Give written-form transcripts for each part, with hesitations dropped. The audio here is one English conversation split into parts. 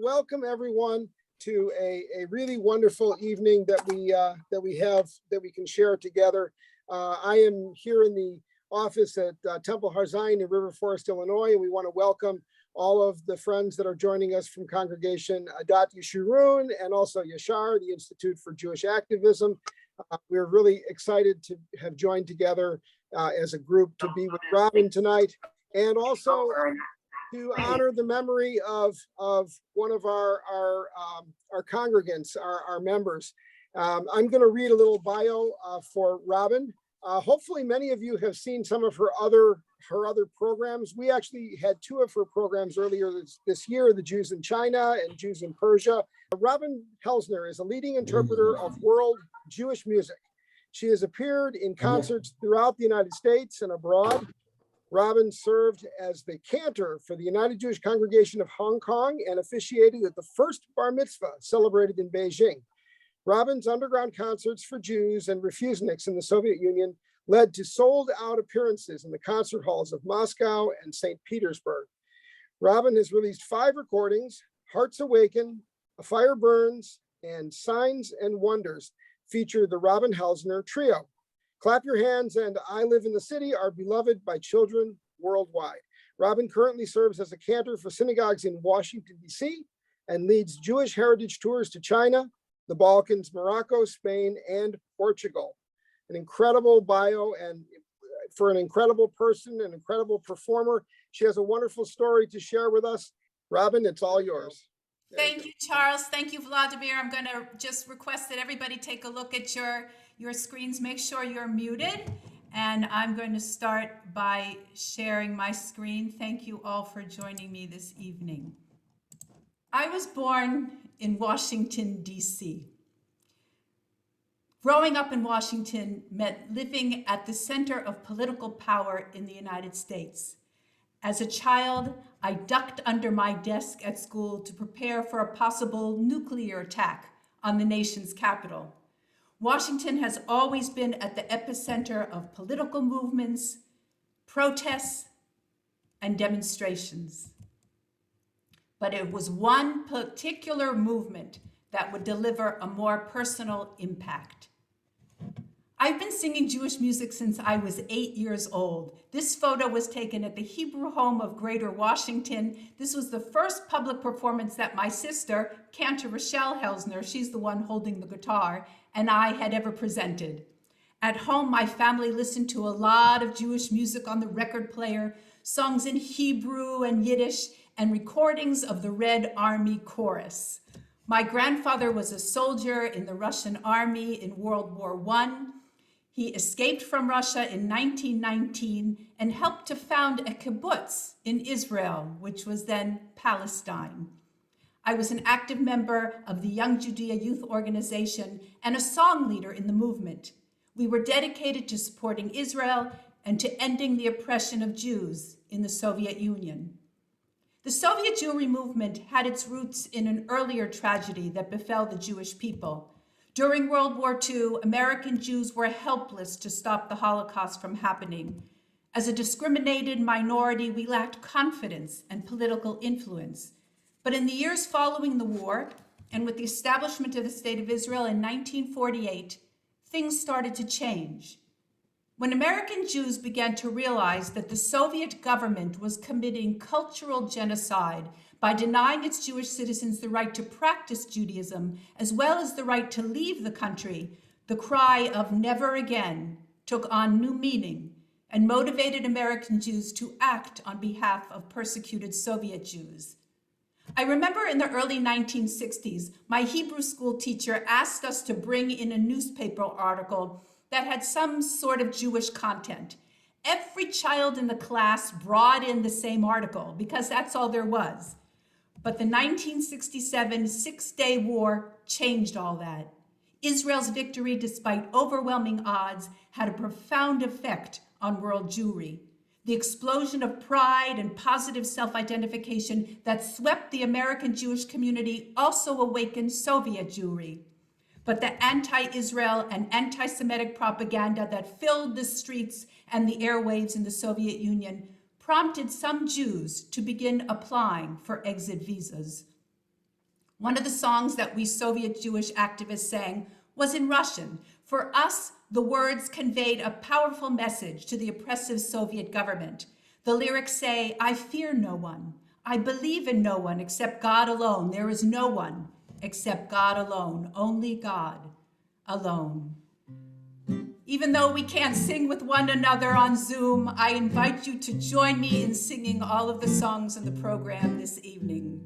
Welcome everyone to a really wonderful evening that we can share together. I am here in the office at Temple Harzain in River Forest, Illinois, and we want to welcome all of the friends that are joining us from Congregation Adat Yeshurun and also U.S.S.R, the Institute for Jewish Activism. We're really excited to have joined together as a group to be with Robyn tonight, and also to honor the memory of one of our congregants, our members. I'm going to read a little bio for Robyn. Hopefully many of you have seen some of her other programs. We actually had two of her programs earlier this year, the Jews in China and Jews in Persia. Robyn Helzner is a leading interpreter of world Jewish music. She has appeared in concerts throughout the United States and abroad. Robyn served as the cantor for the United Jewish Congregation of Hong Kong and officiated at the first bar mitzvah celebrated in Beijing. Robyn's underground concerts for Jews and refuseniks in the Soviet Union led to sold-out appearances in the concert halls of Moscow and St. Petersburg. Robyn has released 5 recordings: Hearts Awaken, A Fire Burns, and Signs and Wonders feature the Robyn Helzner Trio. Clap Your Hands and I Live in the City are beloved by children worldwide. Robyn currently serves as a cantor for synagogues in Washington, D.C., and leads Jewish heritage tours to China, the Balkans, Morocco, Spain, and Portugal. An incredible bio, and for an incredible person, an incredible performer. She has a wonderful story to share with us. Robyn, it's all yours. Thank you, Charles. Thank you, Vladimir. I'm going to just request that everybody take a look at your screens. Make sure you're muted. And I'm going to start by sharing my screen. Thank you all for joining me this evening. I was born in Washington, D.C. Growing up in Washington meant living at the center of political power in the United States. As a child, I ducked under my desk at school to prepare for a possible nuclear attack on the nation's capital. Washington has always been at the epicenter of political movements, protests, and demonstrations. But it was one particular movement that would deliver a more personal impact. I've been singing Jewish music since I was 8 years old. This photo was taken at the Hebrew home of Greater Washington. This was the first public performance that my sister, Cantor Rochelle Helzner, she's the one holding the guitar, and I had ever presented. At home, my family listened to a lot of Jewish music on the record player, songs in Hebrew and Yiddish, and recordings of the Red Army Chorus. My grandfather was a soldier in the Russian army in World War I. He escaped from Russia in 1919 and helped to found a kibbutz in Israel, which was then Palestine. I was an active member of the Young Judea Youth Organization and a song leader in the movement. We were dedicated to supporting Israel and to ending the oppression of Jews in the Soviet Union. The Soviet Jewry movement had its roots in an earlier tragedy that befell the Jewish people. During World War II, American Jews were helpless to stop the Holocaust from happening. As a discriminated minority, we lacked confidence and political influence. But in the years following the war, and with the establishment of the State of Israel in 1948, things started to change. When American Jews began to realize that the Soviet government was committing cultural genocide by denying its Jewish citizens the right to practice Judaism, as well as the right to leave the country, the cry of never again took on new meaning and motivated American Jews to act on behalf of persecuted Soviet Jews. I remember in the early 1960s, my Hebrew school teacher asked us to bring in a newspaper article that had some sort of Jewish content. Every child in the class brought in the same article because that's all there was. But the 1967 Six-Day War changed all that. Israel's victory, despite overwhelming odds, had a profound effect on world Jewry. The explosion of pride and positive self-identification that swept the American Jewish community also awakened Soviet Jewry. But the anti-Israel and anti-Semitic propaganda that filled the streets and the airwaves in the Soviet Union prompted some Jews to begin applying for exit visas. One of the songs that we Soviet Jewish activists sang was in Russian. For us, the words conveyed a powerful message to the oppressive Soviet government. The lyrics say, "I fear no one. I believe in no one except God alone. There is no one except God alone, only God alone." Even though we can't sing with one another on Zoom, I invite you to join me in singing all of the songs in the program this evening.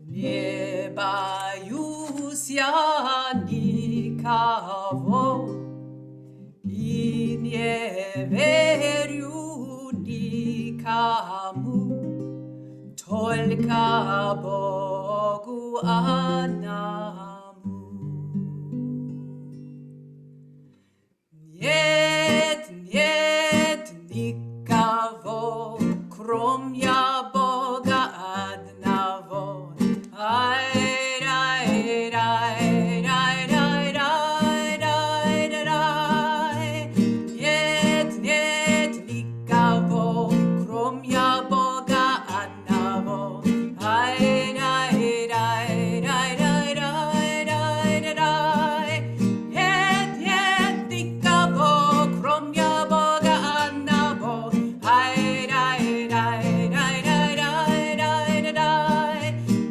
Nie boюсь я никого и не верю никому, только Богу одному. Нет, нет никого, кроме Бога одного. Ай, рай, рай, рай, рай, рай, рай, рай. Нет, нет никого, кроме Бога одного. Ай, рай, рай, рай, рай, рай, рай, рай. Нет, нет никого, кроме Бога одного. Ай, рай, рай, рай, рай, рай, рай, рай.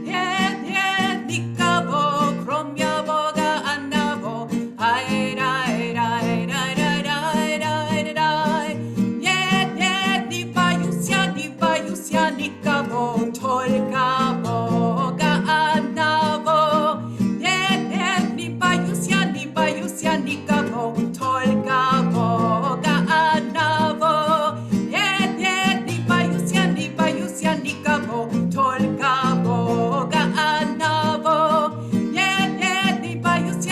Нет, нет никого, кроме Бога одного. Ай, рай, рай, рай, рай, рай, рай, рай. Нет, нет, не боюсь я никого, только Бога одного. Нет, нет, не боюсь я никого, только Бога одного. Нет, нет, не боюсь я никого, только Бога одного. Нет, нет, не боюсь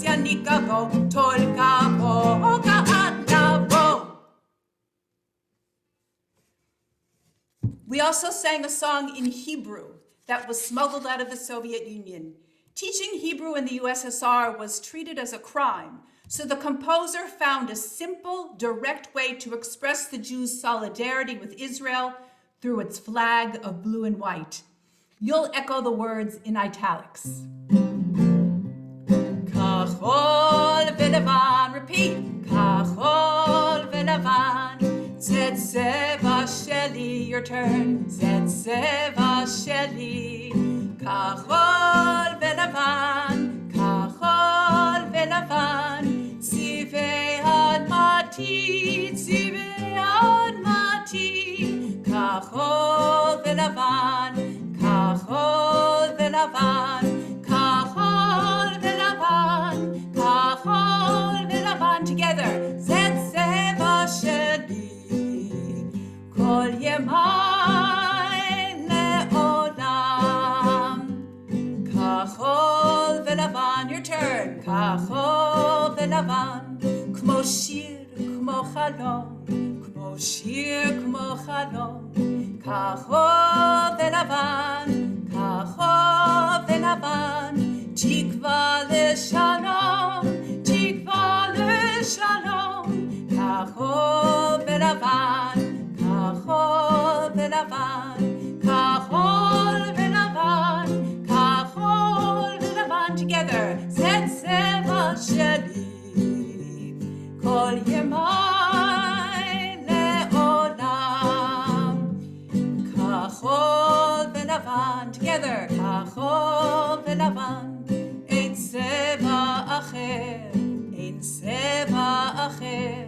я никого, только Бога одного. We also sang a song in Hebrew that was smuggled out of the Soviet Union. Teaching Hebrew in the U.S.S.R. was treated as a crime, so the composer found a simple, direct way to express the Jews' solidarity with Israel through its flag of blue and white. You'll echo the words in italics. Kachol v'levan, repeat. Kachol v'levan, Zetseva sheli, your turn. Zetseva sheli. Kachol v'levan, kachol v'levan, tzivei admati, tzivei admati. Kachol v'levan, kachol v'levan, kachol v'levan, kachol v'levan. Together. Zetseva sheli, kol yemai le'olam. Kachol v'levan, your turn. Kachol v'levan, kmo shir, kmo chalom, kmo shir, kmo chalom. Kachol v'levan, kachol v'levan, tikva le'shalom, tikva le'shalom. Kachol v'levan, kachol v'levan, kachol v'levan, kachol v'levan. Together. Zetseva sheli, kol yemai le'olam. Kachol v'levan. Together. Kachol v'levan. Ein tseva acher, ein tseva acher.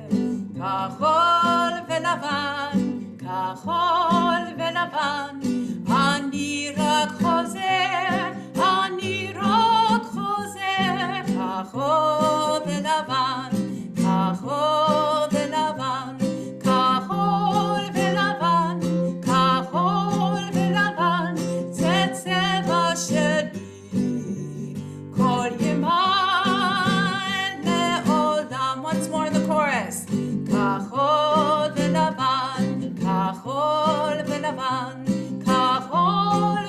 Kachol v'levan, kachol v'levan. Ani rak chozer, ani rak chozer. Kachol v'levan, kachol v'levan, kachol v'levan, kachol v'levan. Zetseva sheli, kol yemai le'olam. Once more in the chorus. Kachol v'levan, kachol v'levan, kachol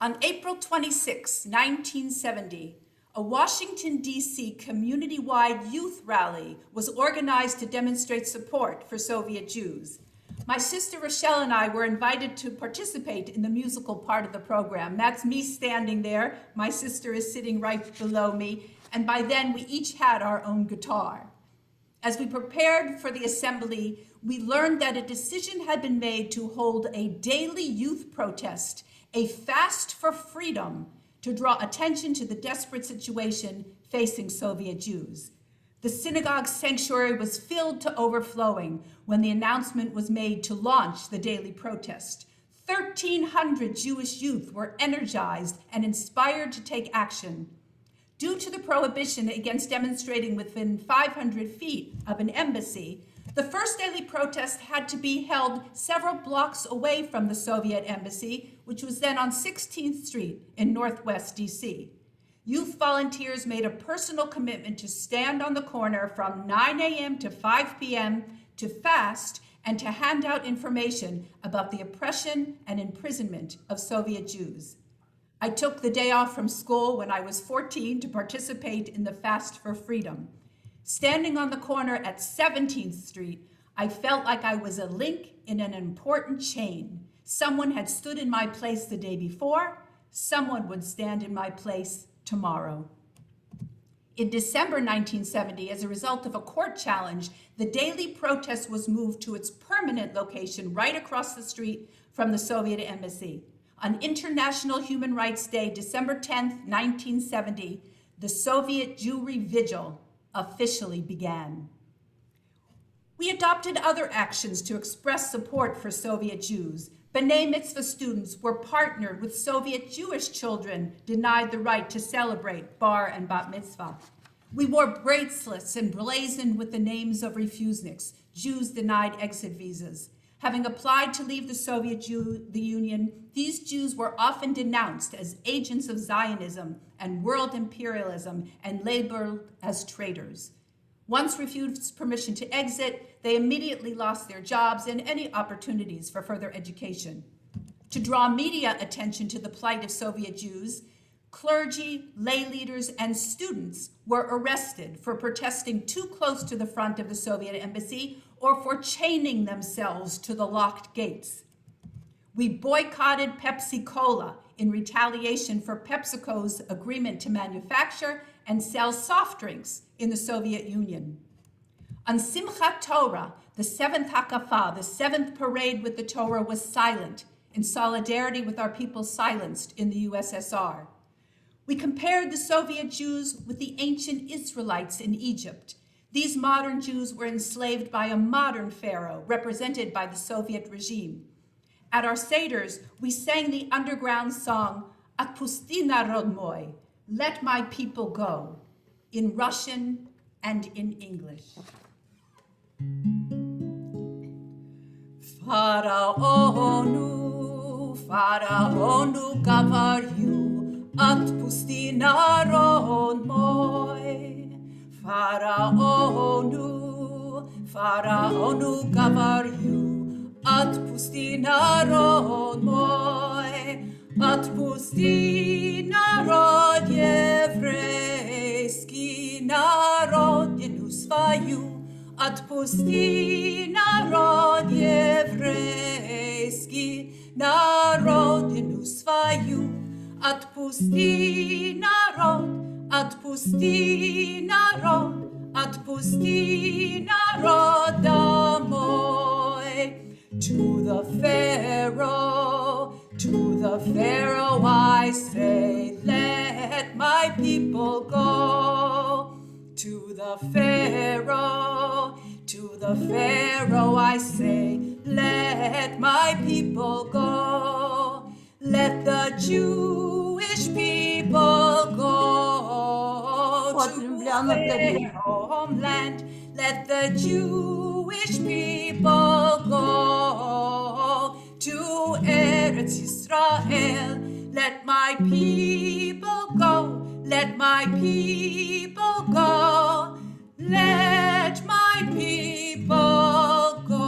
On April 26, 1970, a Washington, D.C. community-wide youth rally was organized to demonstrate support for Soviet Jews. My sister Rochelle and I were invited to participate in the musical part of the program. That's me standing there. My sister is sitting right below me. And by then, we each had our own guitar. As we prepared for the assembly, we learned that a decision had been made to hold a daily youth protest, a fast for freedom, to draw attention to the desperate situation facing Soviet Jews. The synagogue sanctuary was filled to overflowing when the announcement was made to launch the daily protest. 1,300 Jewish youth were energized and inspired to take action. Due to the prohibition against demonstrating within 500 feet of an embassy, the first daily protest had to be held several blocks away from the Soviet embassy, which was then on 16th Street in Northwest DC. Youth volunteers made a personal commitment to stand on the corner from 9 a.m. to 5 p.m. to fast and to hand out information about the oppression and imprisonment of Soviet Jews. I took the day off from school when I was 14 to participate in the Fast for Freedom. Standing on the corner at 17th Street, I felt like I was a link in an important chain. Someone had stood in my place the day before, someone would stand in my place tomorrow. In December 1970, as a result of a court challenge, the daily protest was moved to its permanent location right across the street from the Soviet embassy. On International Human Rights Day, December 10th, 1970, the Soviet Jewry Vigil officially began. We adopted other actions to express support for Soviet Jews. B'nai Mitzvah students were partnered with Soviet Jewish children denied the right to celebrate bar and bat mitzvah. We wore bracelets emblazoned with the names of refuseniks, Jews denied exit visas. Having applied to leave the Union, these Jews were often denounced as agents of Zionism and world imperialism and labeled as traitors. Once refused permission to exit, they immediately lost their jobs and any opportunities for further education. To draw media attention to the plight of Soviet Jews, clergy, lay leaders, and students were arrested for protesting too close to the front of the Soviet embassy or for chaining themselves to the locked gates. We boycotted Pepsi Cola in retaliation for PepsiCo's agreement to manufacture and sell soft drinks in the Soviet Union. On Simchat Torah, the seventh Hakafah, the seventh parade with the Torah, was silent in solidarity with our people silenced in the U.S.S.R. We compared the Soviet Jews with the ancient Israelites in Egypt. These modern Jews were enslaved by a modern pharaoh represented by the Soviet regime. At our seders, we sang the underground song, Atpusti narod moy, Let My People Go, in Russian and in English. Faraonu, Faraonu gavaryu, Atpusti narod moy. Faraonu, Faraonu gavaryu, Atpusti narod moy. Atpusti narod еврейский, народ свою. Отпусти народ еврейский, народину свою. Отпусти народ, отпусти народ, отпусти народ домой. To the Pharaoh I say, let my people go. To the Pharaoh I say, let my people go. Let the Jewish people go to their homeland. Let the Jewish people go to Eretz Yisrael. Let my people go. Let my people go. Let my people go.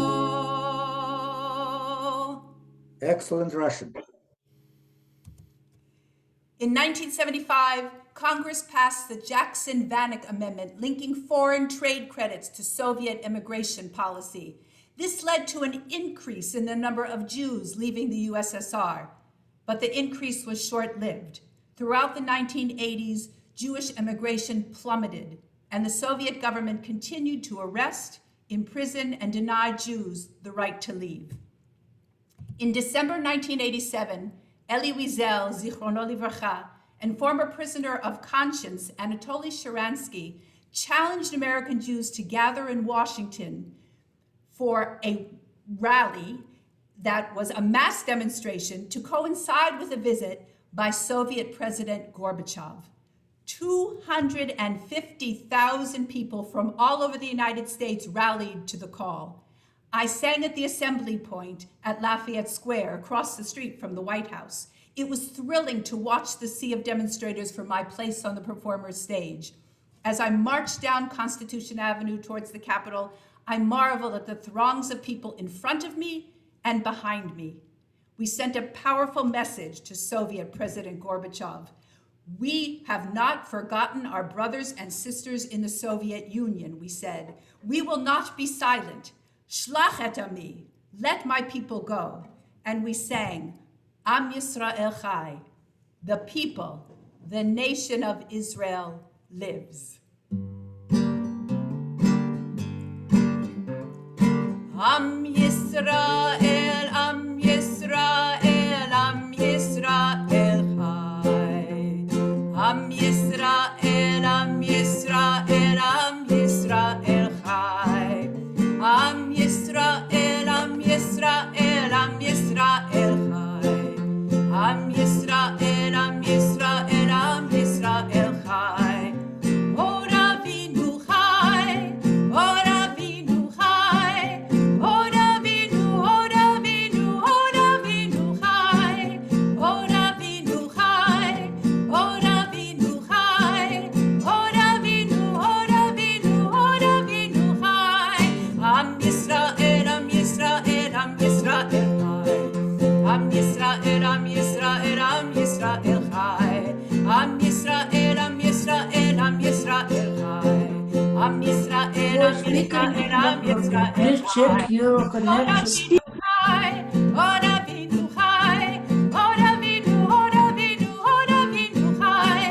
Excellent Russian. In 1975, Congress passed the Jackson-Vanik Amendment linking foreign trade credits to Soviet immigration policy. This led to an increase in the number of Jews leaving the U.S.S.R., but the increase was short-lived. Throughout the 1980s, Jewish immigration plummeted, and the Soviet government continued to arrest, imprison, and deny Jews the right to leave. In December 1987, Elie Wiesel, Zichrono Livracha, and former prisoner of conscience Anatoly Sharansky challenged American Jews to gather in Washington for a rally that was a mass demonstration to coincide with a visit by Soviet President Gorbachev. 250,000 people from all over the United States rallied to the call. I sang at the assembly point at Lafayette Square across the street from the White House. It was thrilling to watch the sea of demonstrators from my place on the performer's stage. As I marched down Constitution Avenue towards the Capitol, I marveled at the throngs of people in front of me and behind me. We sent a powerful message to Soviet President Gorbachev. We have not forgotten our brothers and sisters in the Soviet Union, we said. We will not be silent. Shlach et ami, let my people go. And we sang, Am Yisrael Chai, the people, the nation of Israel lives. Am Yisrael, Am Yisrael, Am Yisrael Chai. Am Yisrael, Am Yisrael, Am Yisrael Chai. Am Yisrael, Am Yisrael, Am Yisrael Chai. Am Yisrael, Am Yisrael, Am Yisrael Chai. Od Avinu Chai, Od Avinu Chai. Od Avinu, Od Avinu, Od Avinu Chai. Od Avinu Chai, Od Avinu Chai. Od Avinu, Od Avinu, Od Avinu Chai. Am Yisrael, Am Yisrael, Am Yisrael Chai. Am Yisrael, Am Yisrael, Am Yisrael Chai. Am Yisrael, Am Yisrael, Am Yisrael Chai. Am Yisrael, Am Yisrael, Am Yisrael Please check your Od connection. Avinu Chai, Od Avinu Chai. Od Avinu, Od Avinu, Od Avinu Chai.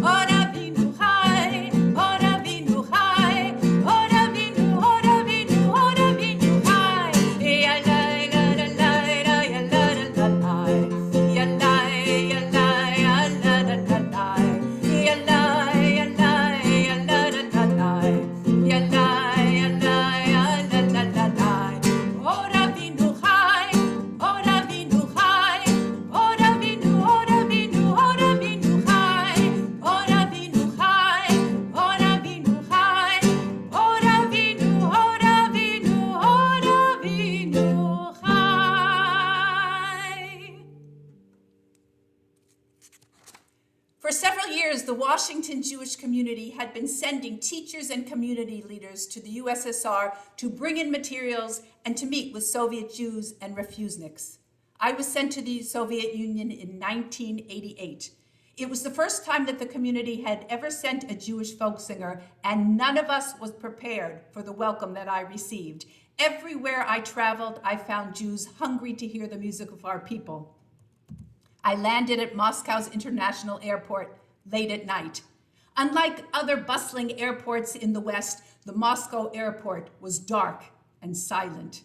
Od Avinu Chai, Od Avinu Chai. Od Avinu, Od Avinu, Od Avinu Chai. Yalai, lalai, yalai, lalai. Yalai, yalai, yalai, lalai. Yalai, yalai, yalai, lalai. Yalai, yalai, yalai, lalai. Od Avinu Chai, Od Avinu Chai. Od Avinu, Od Avinu, Od Avinu Chai. Od Avinu Chai, Od Avinu Chai. Od Avinu, Od Avinu, Od Avinu Chai. For several years, the Washington Jewish community had been sending teachers and community leaders to the U.S.S.R. to bring in materials and to meet with Soviet Jews and refuseniks. I was sent to the Soviet Union in 1988. It was the first time that the community had ever sent a Jewish folk singer, and none of us was prepared for the welcome that I received. Everywhere I traveled, I found Jews hungry to hear the music of our people. I landed at Moscow's International Airport late at night. Unlike other bustling airports in the West, the Moscow airport was dark and silent.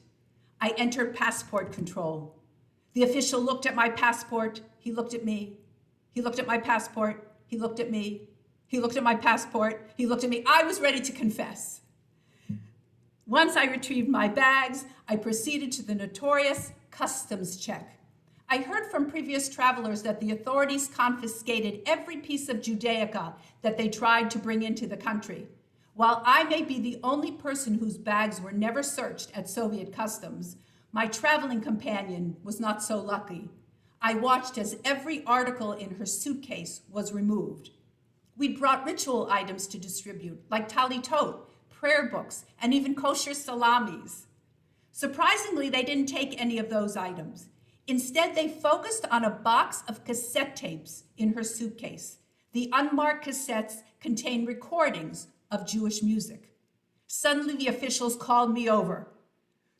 I entered passport control. The official looked at my passport. He looked at me. He looked at my passport. He looked at me. He looked at my passport. He looked at me. I was ready to confess. Once I retrieved my bags, I proceeded to the notorious customs check. I heard from previous travelers that the authorities confiscated every piece of Judaica that they tried to bring into the country. While I may be the only person whose bags were never searched at Soviet customs, my traveling companion was not so lucky. I watched as every article in her suitcase was removed. We brought ritual items to distribute, like talitot, prayer books, and even kosher salamis. Surprisingly, they didn't take any of those items. Instead, they focused on a box of cassette tapes in her suitcase. The unmarked cassettes contained recordings of Jewish music. Suddenly, the officials called me over.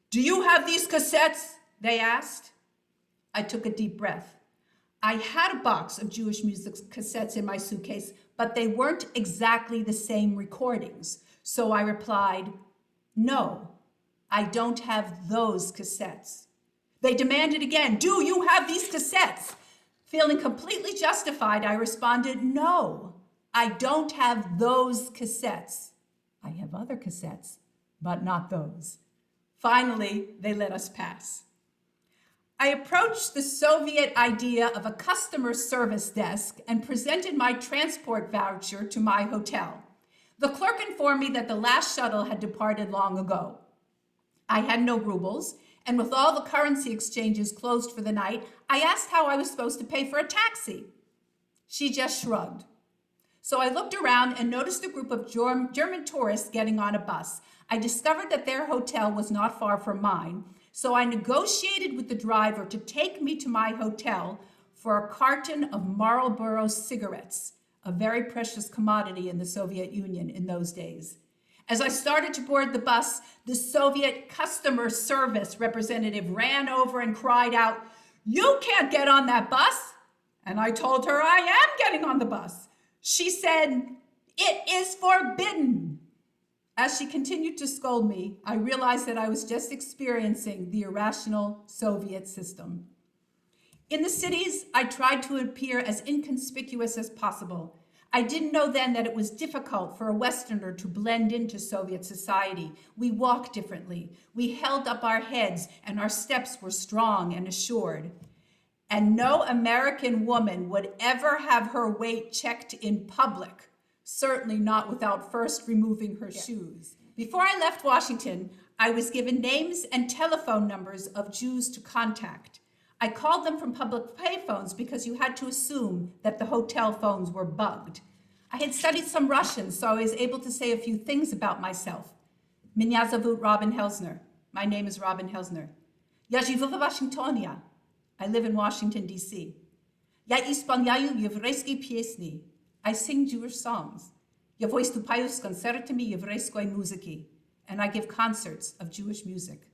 "Do you have these cassettes?" they asked. I took a deep breath. I had a box of Jewish music cassettes in my suitcase, but they weren't exactly the same recordings. So I replied, "No, I don't have those cassettes." They demanded again, "Do you have these cassettes?" Feeling completely justified, I responded, "No, I don't have those cassettes. I have other cassettes, but not those." Finally, they let us pass. I approached the Soviet idea of a customer service desk and presented my transport voucher to my hotel. The clerk informed me that the last shuttle had departed long ago. I had no rubles, and with all the currency exchanges closed for the night, I asked how I was supposed to pay for a taxi. She just shrugged. So I looked around and noticed a group of German tourists getting on a bus. I discovered that their hotel was not far from mine, so I negotiated with the driver to take me to my hotel for a carton of Marlboro cigarettes, a very precious commodity in the Soviet Union in those days. As I started to board the bus, the Soviet customer service representative ran over and cried out, "You can't get on that bus." And I told her I am getting on the bus. She said, "It is forbidden." As she continued to scold me, I realized that I was just experiencing the irrational Soviet system. In the cities, I tried to appear as inconspicuous as possible. I didn't know then that it was difficult for a Westerner to blend into Soviet society. We walked differently. We held up our heads, and our steps were strong and assured. And no American woman would ever have her weight checked in public, certainly not without first removing her shoes. Before I left Washington, I was given names and telephone numbers of Jews to contact. I called them from public payphones because you had to assume that the hotel phones were bugged. I had studied some Russian, so I was able to say a few things about myself. Меня зовут Robyn Helzner. My name is Robyn Helzner. Я живу в Вашингтоне. I live in Washington, D.C. Я исполняю еврейские песни. I sing Jewish songs. Я выступаю с концертами еврейской музыки. And I give concerts of Jewish music.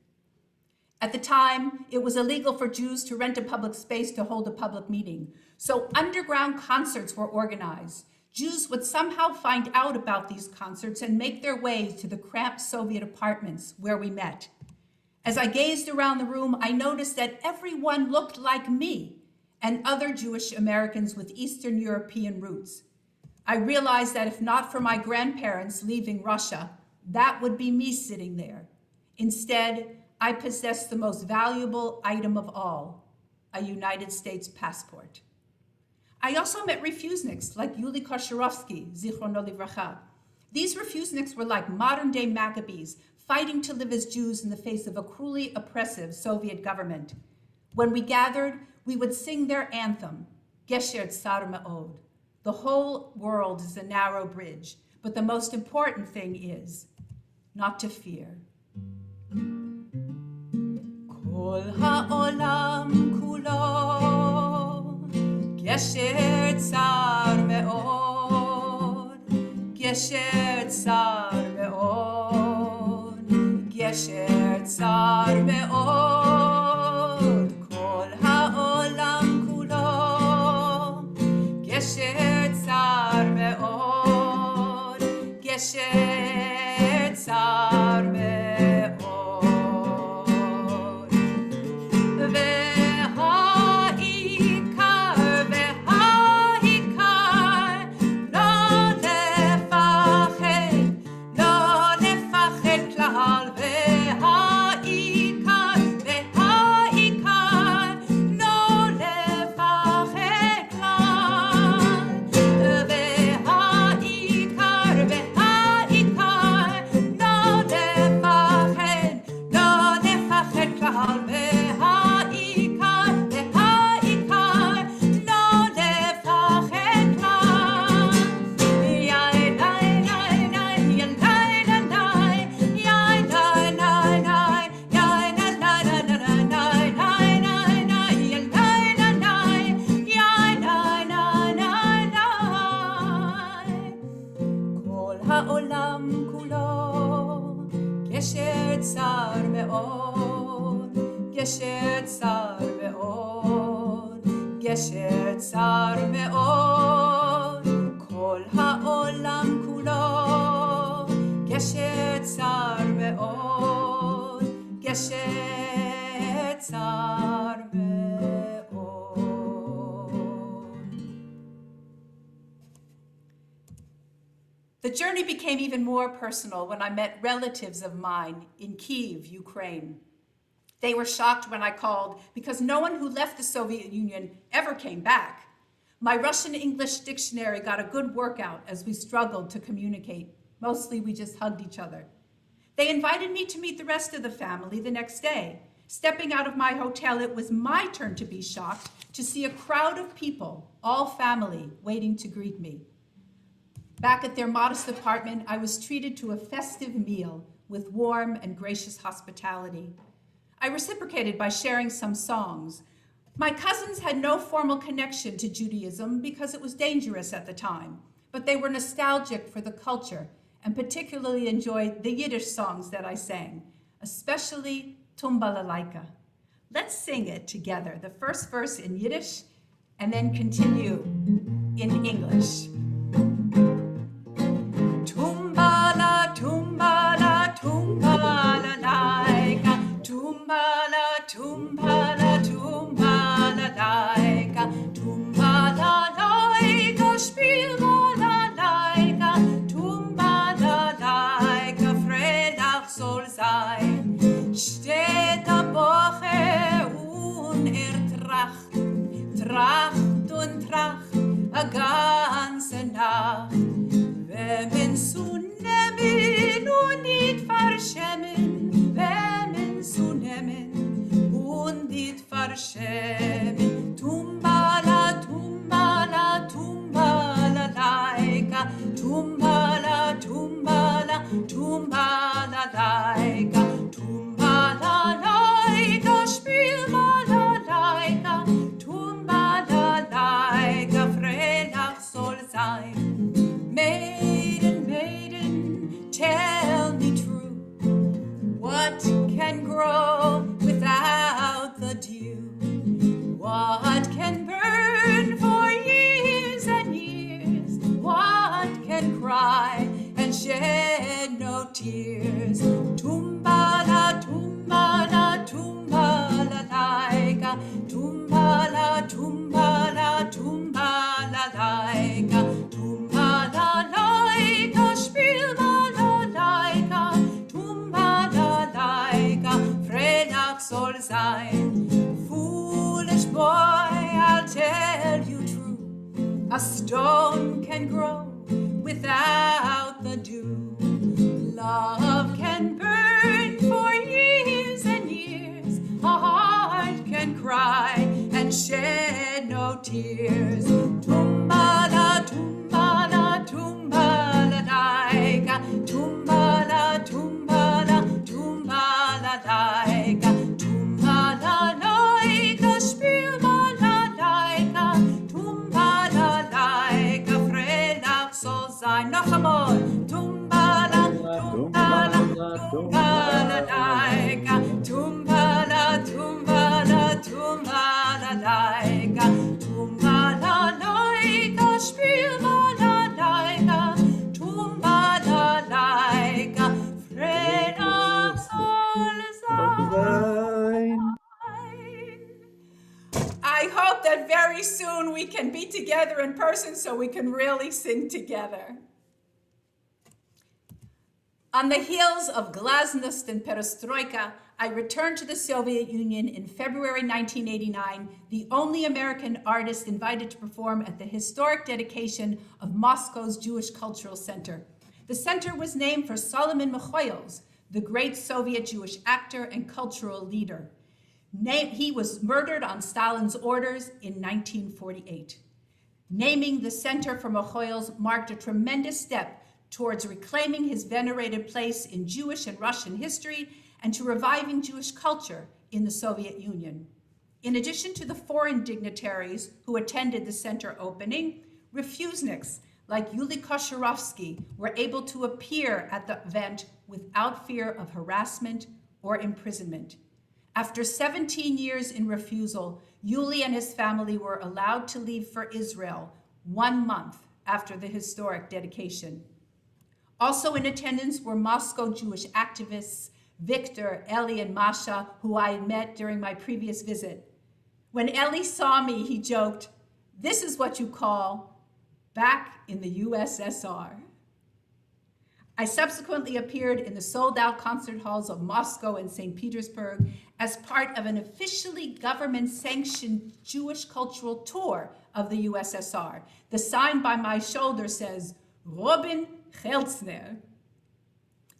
At the time, it was illegal for Jews to rent a public space to hold a public meeting. So underground concerts were organized. Jews would somehow find out about these concerts and make their way to the cramped Soviet apartments where we met. As I gazed around the room, I noticed that everyone looked like me and other Jewish Americans with Eastern European roots. I realized that if not for my grandparents leaving Russia, that would be me sitting there. Instead, I possessed the most valuable item of all, a United States passport. I also met refuseniks like Yuli Kosharovsky, Zichrono Livracha. These refuseniks were like modern-day Maccabees, fighting to live as Jews in the face of a cruelly oppressive Soviet government. When we gathered, we would sing their anthem, Gesher Tsar Me'od. The whole world is a narrow bridge, but the most important thing is not to fear. Kol ha'olam kulo, Gesher Tsar Me'od, Gesher Tsar Me'od, Gesher Tsar Me'od, Kol ha'olam kulo, Gesher Tsar Me'od, Gesher Tsar Me'od. גשר צר מאוד, גשר צר מאוד, כל העולם כולו, גשר צר מאוד, גשר צר מאוד. The journey became even more personal when I met relatives of mine in Kyiv, Ukraine. They were shocked when I called because no one who left the Soviet Union ever came back. My Russian-English dictionary got a good workout as we struggled to communicate. Mostly we just hugged each other. They invited me to meet the rest of the family the next day. Stepping out of my hotel, it was my turn to be shocked to see a crowd of people, all family, waiting to greet me. Back at their modest apartment, I was treated to a festive meal with warm and gracious hospitality. I reciprocated by sharing some songs. My cousins had no formal connection to Judaism because it was dangerous at the time, but they were nostalgic for the culture and particularly enjoyed the Yiddish songs that I sang, especially Tumbalalaika. Let's sing it together, the first verse in Yiddish and then continue in English. Tumbala, tumbala, tumbala, laika. Tumbala, tumbala, tumbala, laika. Tumbala, laika, spiel balalaika. Tumbala, laika, Freitag soll sein. Steht der Boche unertracht, Tracht und Tracht, a ganze Nacht. Wemmen zu nehmen und nicht verschämen, wemmen zu nehmen und nicht verschämen. Tumbala, tumbala, tumbala, laika, tumbala, tumbala, tumbala, laika, tumbala, laika, spiel balalaika, tumbala, laika, Freitag soll sein. Maiden, maiden, tell me true, what can grow without the dew? What can burn for years and years? What can cry and shed no tears? Tumbala, tumbala, tumbala, laika, tumbala, tumbala, tumbala, laika, tumbala, laika, spiel balalaika, tumbala, laika, Freitag soll sein. Foolish boy, I'll tell you true, a stone can grow without the dew. Love can burn for years and years, a heart can cry and shed no tears. Tumbala, tumbala, tumbala, laika, tumbala, tumbala, tumbala, laika, tumbala, laika, spiel balalaika, tumbala, laika, Freitag soll sein. Noch einmal. Tumbala, tumbala, tumbala, laika, tumbala, tumbala, tumbala, laika, tumbala, laika, spiel balalaika, tumbala, laika, Freitag soll sein. I hope that very soon we can be together in person so we can really sing together. On the heels of glasnost and perestroika, I returned to the Soviet Union in February 1989, the only American artist invited to perform at the historic dedication of Moscow's Jewish Cultural Center. The center was named for Solomon Mikhoels, the great Soviet Jewish actor and cultural leader. He was murdered on Stalin's orders in 1948. Naming the center for Mikhoels marked a tremendous step towards reclaiming his venerated place in Jewish and Russian history and to reviving Jewish culture in the Soviet Union. In addition to the foreign dignitaries who attended the center opening, refuseniks like Yuli Kosharovsky were able to appear at the event without fear of harassment or imprisonment. After 17 years in refusal, Yuli and his family were allowed to leave for Israel 1 month after the historic dedication. Also in attendance were Moscow Jewish activists, Victor, Eli, and Masha, who I had met during my previous visit. When Eli saw me, he joked, "This is what you call back in the U.S.S.R." I subsequently appeared in the sold-out concert halls of Moscow and St. Petersburg as part of an officially government-sanctioned Jewish cultural tour of the U.S.S.R. The sign by my shoulder says, "Robyn Helzner."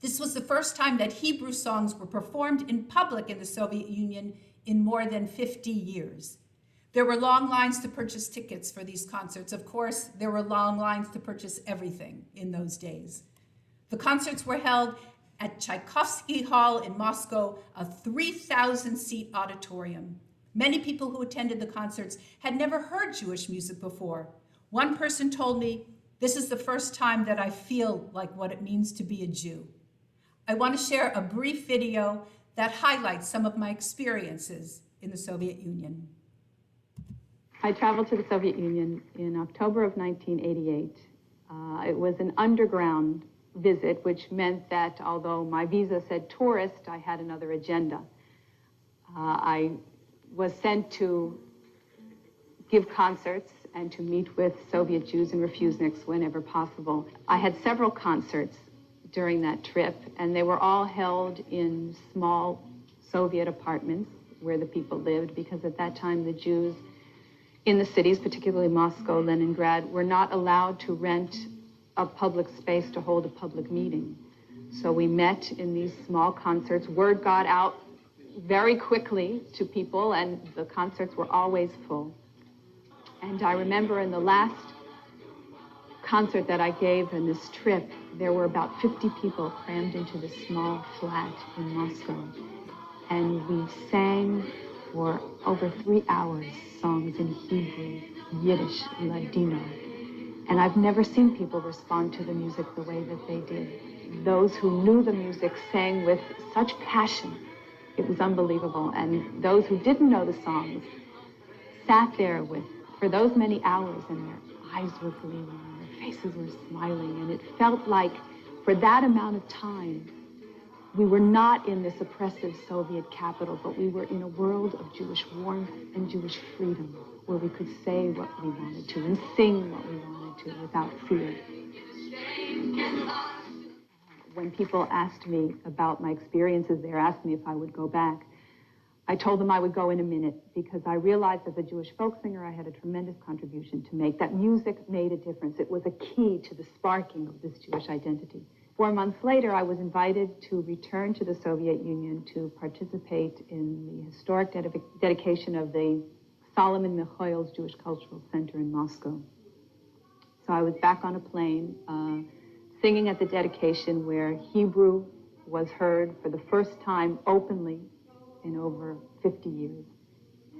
This was the first time that Hebrew songs were performed in public in the Soviet Union in more than 50 years. There were long lines to purchase tickets for these concerts. Of course, there were long lines to purchase everything in those days. The concerts were held at Tchaikovsky Hall in Moscow, a 3,000-seat auditorium. Many people who attended the concerts had never heard Jewish music before. One person told me, "This is the first time that I feel like what it means to be a Jew." I want to share a brief video that highlights some of my experiences in the Soviet Union. I traveled to the Soviet Union in October of 1988. It was an underground visit, which meant that although my visa said tourist, I had another agenda. I was sent to give concerts and to meet with Soviet Jews and refuseniks whenever possible. I had several concerts during that trip, and they were all held in small Soviet apartments where the people lived, because at that time the Jews in the cities, particularly Moscow, Leningrad, were not allowed to rent a public space to hold a public meeting. So we met in these small concerts. Word got out very quickly to people, and the concerts were always full. And I remember in the last concert that I gave in this trip, there were about 50 people crammed into this small flat in Moscow. And we sang for over 3 hours songs in Hebrew, Yiddish, Ladino. And I've never seen people respond to the music the way that they did. Those who knew the music sang with such passion. It was unbelievable. And those who didn't know the songs sat there for those many hours, and their eyes were gleaming, and their faces were smiling. And it felt like for that amount of time, we were not in this oppressive Soviet capital, but we were in a world of Jewish warmth and Jewish freedom, where we could say what we wanted to and sing what we wanted to without fear. When people asked me about my experiences there, asked me if I would go back, I told them I would go in a minute, because I realized as a Jewish folk singer I had a tremendous contribution to make. That music made a difference. It was a key to the sparking of this Jewish identity. 4 months later, I was invited to return to the Soviet Union to participate in the historic dedication of the Solomon Mikhail's Jewish Cultural Center in Moscow. So I was back on a plane, singing at the dedication, where Hebrew was heard for the first time openly in over 50 years.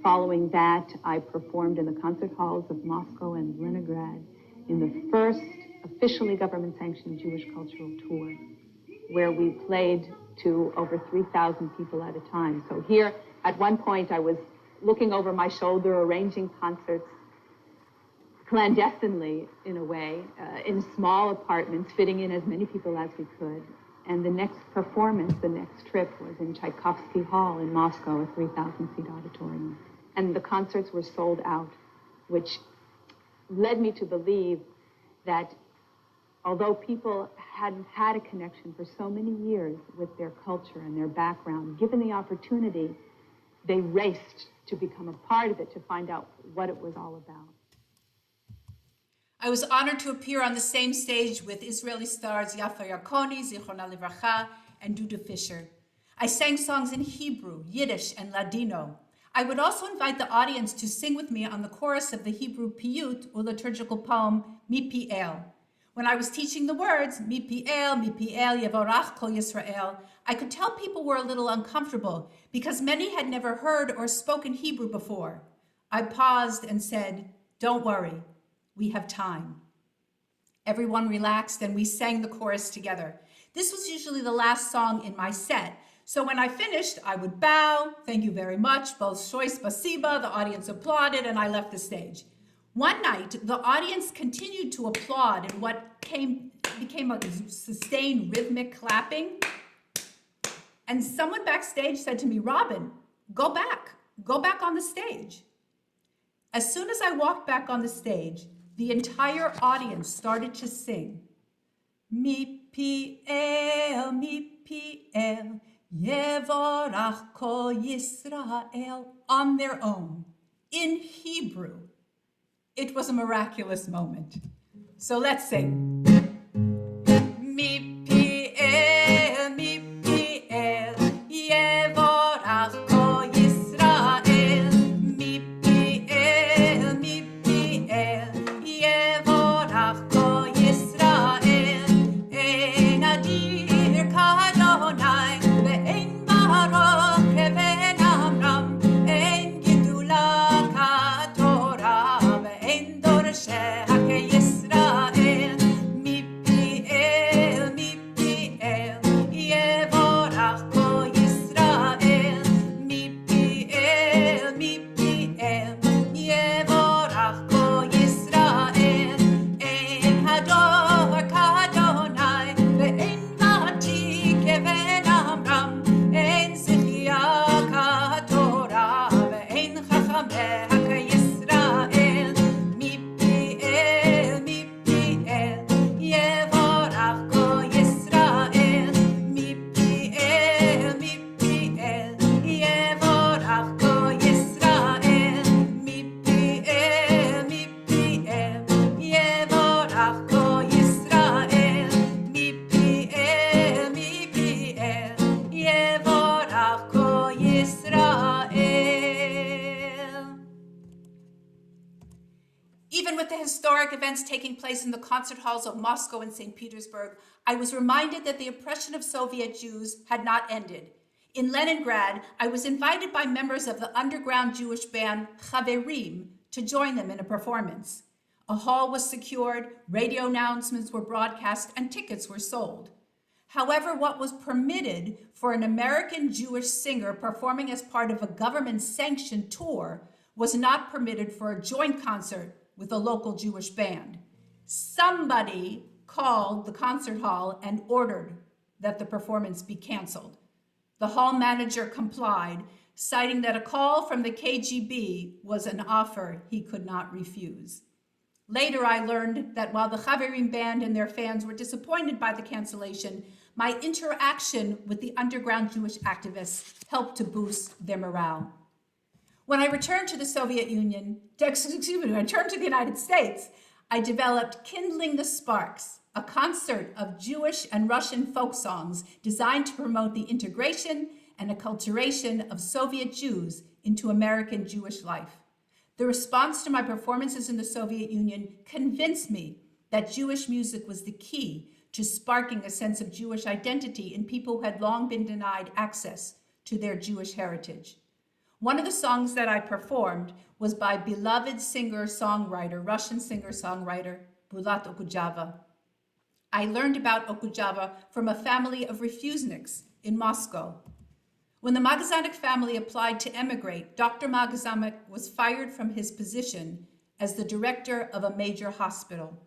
Following that, I performed in the concert halls of Moscow and Leningrad in the first officially government-sanctioned Jewish cultural tour, where we played to over 3,000 people at a time. So here, at one point, I was looking over my shoulder, arranging concerts clandestinely, in a way, in small apartments, fitting in as many people as we could. And the next performance, the next trip, was in Tchaikovsky Hall in Moscow, a 3,000-seat auditorium. And the concerts were sold out, which led me to believe that although people hadn't had a connection for so many years with their culture and their background, given the opportunity, they raced to become a part of it, to find out what it was all about. I was honored to appear on the same stage with Israeli stars Yafa Yarkoni, Zichronah Livracha, and Duda Fisher. I sang songs in Hebrew, Yiddish, and Ladino. I would also invite the audience to sing with me on the chorus of the Hebrew piyut, or liturgical poem, Mi Pi El. When I was teaching the words, Mi Pi El, Yevorach Kol Yisrael, I could tell people were a little uncomfortable because many had never heard or spoken Hebrew before. I paused and said, "Don't worry, we have time." Everyone relaxed and we sang the chorus together. This was usually the last song in my set, So when I finished, I would bow, thank you very much, bolshoi spasiba, the audience applauded, and I left the stage. One night, the audience continued to applaud in what became a sustained rhythmic clapping. And someone backstage said to me, Robyn, go back on the stage. As soon as I walked back on the stage, the entire audience started to sing, Mi pi'el, yevorach kol Yisrael, on their own, in Hebrew. It was a miraculous moment. So let's sing. Mi pi'el, yevorach kol Yisrael. Mi pi'el, yevorach kol Yisrael. Ein adir k'Adonai, ve'ein barok keven Amram, ein gidula k'Torah, ve'ein dorsheh k'Yisrael. Mi pi'el, yevorach kol Yisrael. Mi pi'el, yevorach kol Yisrael. Ein hador k'Adonai, ve'ein vati keven Amram, ein zichya k'Torah, ve'ein chachameh k'Yisrael. Mi pi'el, yevorach kol Yisrael. Mi pi'el, yevorach kol Yisrael. Mi pi'el, yevorach kol Yisrael. Mi pi'el, yevorach kol Yisrael. Even with the historic events taking place in the concert halls of Moscow and St. Petersburg, I was reminded that the oppression of Soviet Jews had not ended. In Leningrad, I was invited by members of the underground Jewish band Chaverim to join them in a performance. A hall was secured, radio announcements were broadcast, and tickets were sold. However, what was permitted for an American Jewish singer performing as part of a government-sanctioned tour was not permitted for a joint concert with a local Jewish band. Somebody called the concert hall and ordered that the performance be canceled. The hall manager complied, citing that a call from the KGB was an offer he could not refuse. Later, I learned that while the Chaverim band and their fans were disappointed by the cancellation, my interaction with the underground Jewish activists helped to boost their morale. When I returned to the Soviet Union, when I returned to the United States, I developed Kindling the Sparks, a concert of Jewish and Russian folk songs designed to promote the integration and acculturation of Soviet Jews into American Jewish life. The response to my performances in the Soviet Union convinced me that Jewish music was the key to sparking a sense of Jewish identity in people who had long been denied access to their Jewish heritage. One of the songs that I performed was by beloved singer-songwriter, Russian singer-songwriter, Bulat Okudjava. I learned about Okudjava from a family of refuseniks in Moscow. When the Magazanik family applied to emigrate, Dr. Magazanik was fired from his position as the director of a major hospital.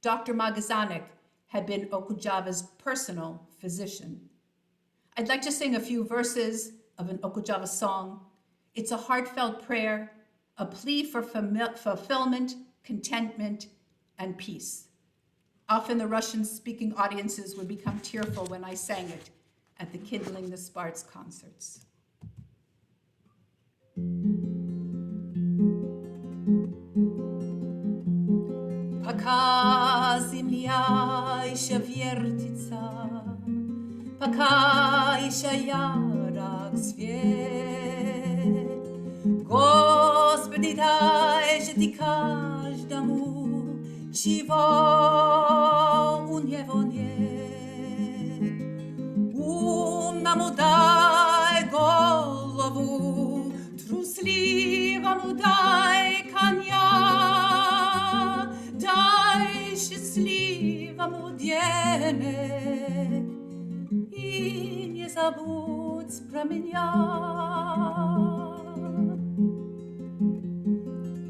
Dr. Magazanik had been Okudjava's personal physician. I'd like to sing a few verses of an Okudjava song. It's a heartfelt prayer, a plea for fulfillment, contentment, and peace. Often the Russian-speaking audiences would become tearful when I sang it at the Kindling the Sparks concerts. Пока земля еще вертится, пока еще ярок свет, Господи, дай же ты каждому, чего у него нет. Умному дай голову, трусливому дай коня, дай счастливому денег и не забудь променя.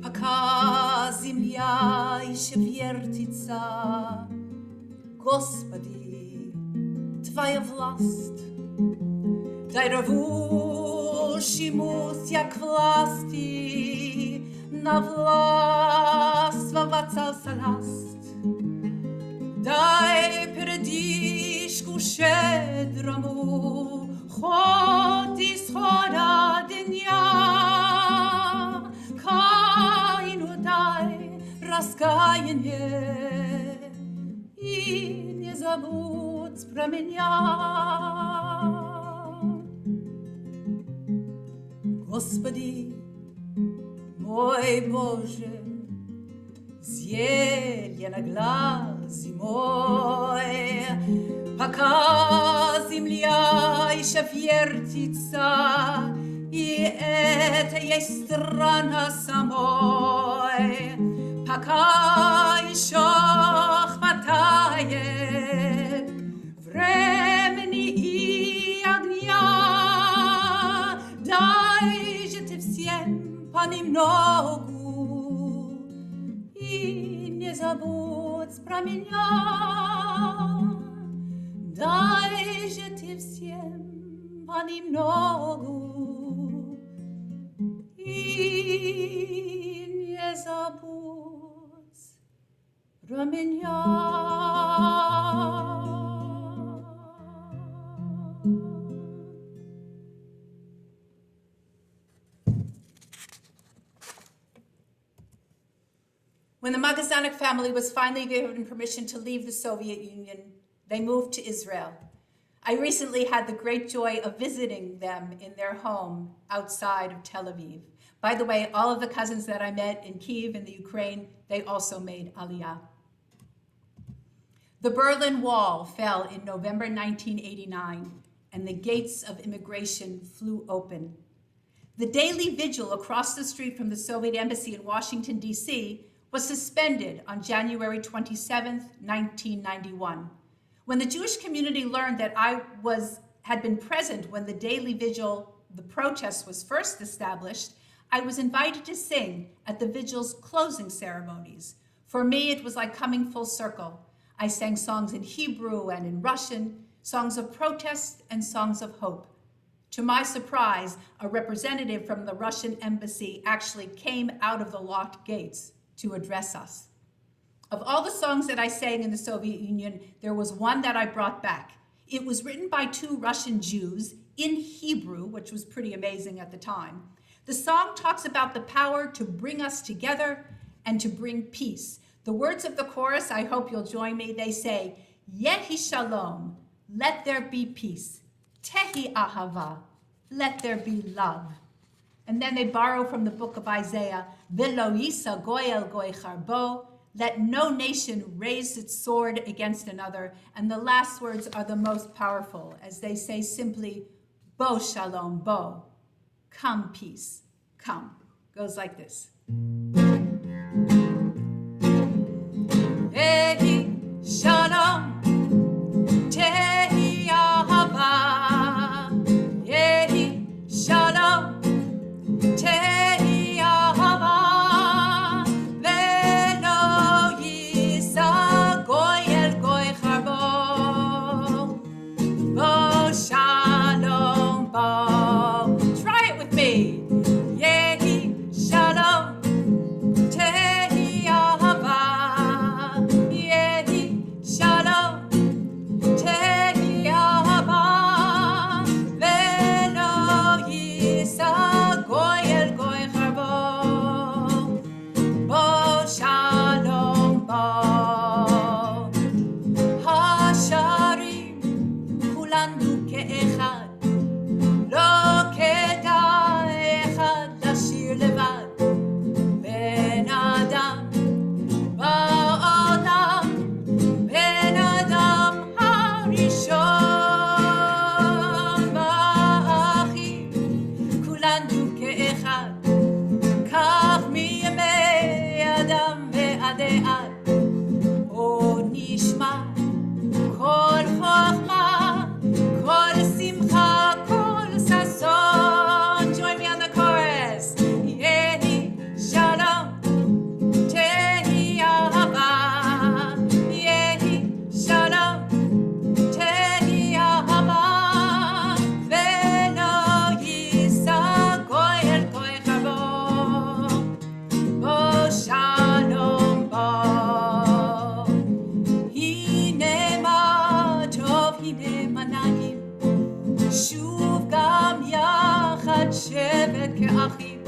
Пока земля еще вертится, Господи, Твоя власть, дай рвущемуся як власти на властвоваться ласт. Дай передишку щедрому, хоть исхода дня, Каину дай раскаяние и не забудь про меня. Господи, мой Боже, зелье на глазе мой, пока земля еще вертится, и это есть страна самой, пока еще хватает времени и огня, дай же ты всем понемногу и не забудь про меня. Дай же ты всем понемногу и не забудь про меня. When the Magazanik family was finally given permission to leave the Soviet Union, they moved to Israel. I recently had the great joy of visiting them in their home outside of Tel Aviv. By the way, all of the cousins that I met in Kyiv in the Ukraine, they also made Aliyah. The Berlin Wall fell in November 1989, and the gates of immigration flew open. The daily vigil across the street from the Soviet embassy in Washington, D.C., was suspended on January 27, 1991. When the Jewish community learned that I had been present when the daily vigil, the protest, was first established, I was invited to sing at the vigil's closing ceremonies. For me, it was like coming full circle. I sang songs in Hebrew and in Russian, songs of protest and songs of hope. To my surprise, a representative from the Russian embassy actually came out of the locked gates to address us. Of all the songs that I sang in the Soviet Union, there was one that I brought back. It was written by two Russian Jews in Hebrew, which was pretty amazing at the time. The song talks about the power to bring us together and to bring peace. The words of the chorus, I hope you'll join me, they say, Yehi Shalom, let there be peace. Tehi Ahava, let there be love. And then they borrow from the book of Isaiah, Velo yisa goy el goy charbo, let no nation raise its sword against another. And the last words are the most powerful, as they say simply, Bo shalom, bo, come peace, come. Goes like this. Yehi shalom, tehi ahava, yehi shalom, tehi ahava, velo yisa goy el goy charbo, bo shalom bo. Try it with me. Yehi shalom, tehi ahava, yehi shalom, tehi ahava, velo yisa goy el goy charbo, bo shalom bo. השערים כולנו כאחד, לא כדאי אחים,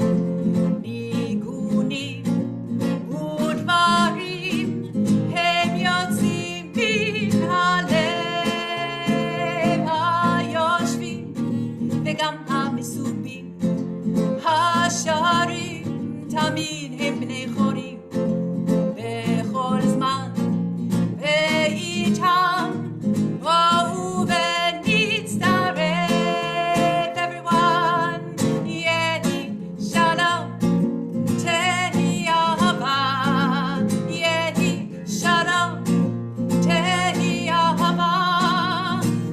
ניגונים ודברים, הם יוצאים מן הלב, היושבים וגם המסובים, השרים תמיד הם בני חורים, בכל זמן ואיתם בואו ונצטרף. Everyone, יהי שלום, תהי אהבה, יהי שלום, תהי אהבה,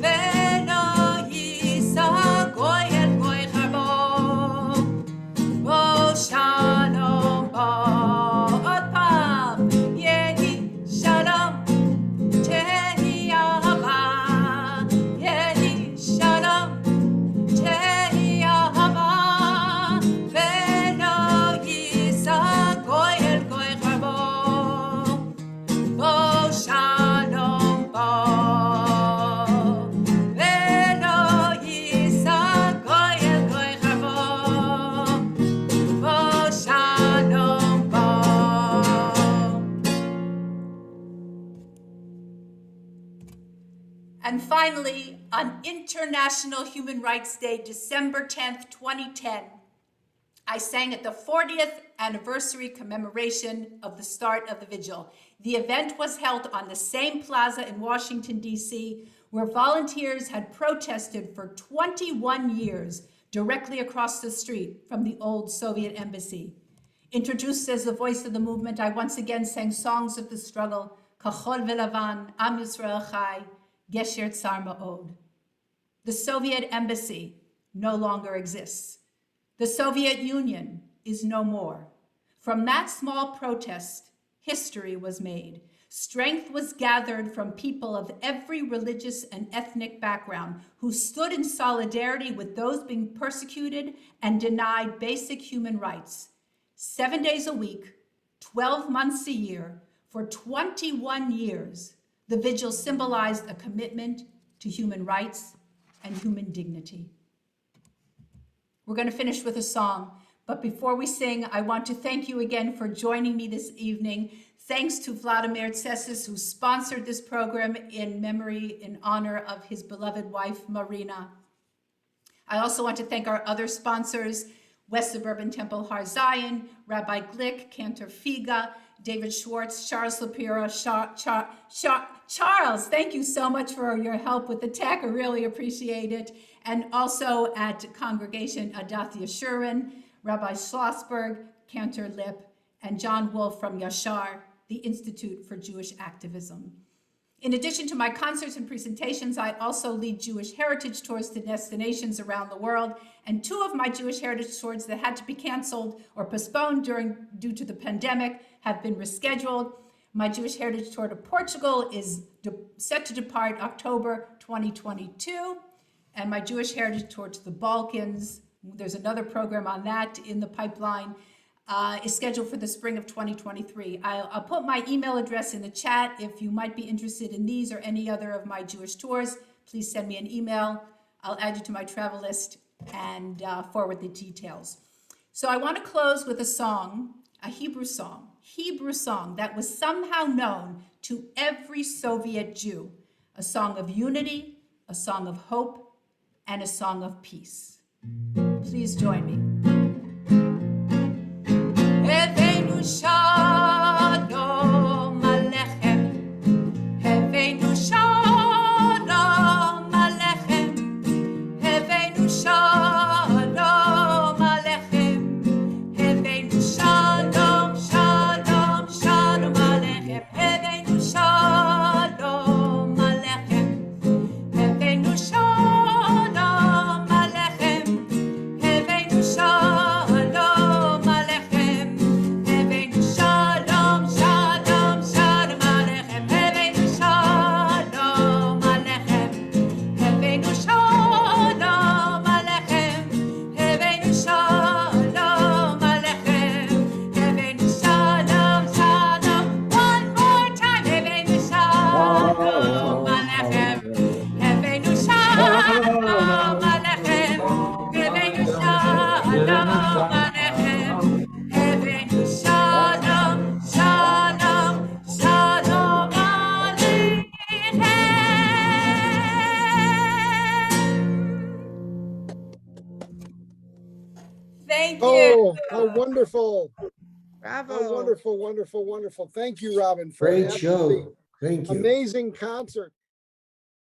ולא יישא גוי אל גוי חרבו. בוא שלום, בוא עוד פעם, יהי שלום, תהי אהבה, יהי שלום, תהי אהבה, ולא יישא גוי אל גוי חרבו. בוא שלום, בוא, ולא יישא גוי אל גוי חרבו. בוא שלום, בוא. And finally, on International Human Rights Day, December 10th, 2010, I sang at the 40th anniversary commemoration of the start of the vigil. The event was held on the same plaza in Washington, D.C., where volunteers had protested for 21 years directly across the street from the old Soviet embassy. Introduced as the voice of the movement, I once again sang songs of the struggle, Kachol v'Lavan, Am Yisrael Chai, Gesher Tsar Ma'od. The Soviet embassy no longer exists. The Soviet Union is no more. From that small protest, history was made. Strength was gathered from people of every religious and ethnic background who stood in solidarity with those being persecuted and denied basic human rights. 7 days a week, 12 months a year, for 21 years, the vigil symbolized a commitment to human rights and human dignity. We're going to finish with a song, but before we sing, I want to thank you again for joining me this evening. Thanks to Vladimir Tsesis, who sponsored this program in memory, in honor of his beloved wife, Marina. I also want to thank our other sponsors, West Suburban Temple Har Zion, Rabbi Glick, Cantor Figa, David Schwartz, Charles Lapira, Charles, thank you so much for your help with the tech. I really appreciate it. And also at Congregation Adath Yeshurun, Rabbi Schlossberg, Cantor Lip, and John Wolf from U.S.S.R, the Institute for Jewish Activism. In addition to my concerts and presentations, I also lead Jewish heritage tours to destinations around the world, and 2 of my Jewish heritage tours that had to be canceled or postponed due to the pandemic have been rescheduled. My Jewish heritage tour to Portugal is set to depart October 2022, and my Jewish heritage tour to the Balkans, there's another program on that in the pipeline, is scheduled for the spring of 2023. I'll put my email address in the chat. If you might be interested in these or any other of my Jewish tours, please send me an email. I'll add you to my travel list and forward the details. So I want to close with a song, a Hebrew song that was somehow known to every Soviet Jew, a song of unity, a song of hope, and a song of peace. Please join me. Heveinu shalom alechem, Heveinu shalom alechem, Heveinu shalom alechem, Heveinu shalom, shalom, shalom alechem, Heveinu shalom alechem, Heveinu shalom alechem, Heveinu shalom. Oh, how wonderful. How Bravo. wonderful, wonderful, wonderful. Thank you, Robyn, for an Great absolutely show. Thank you. amazing concert.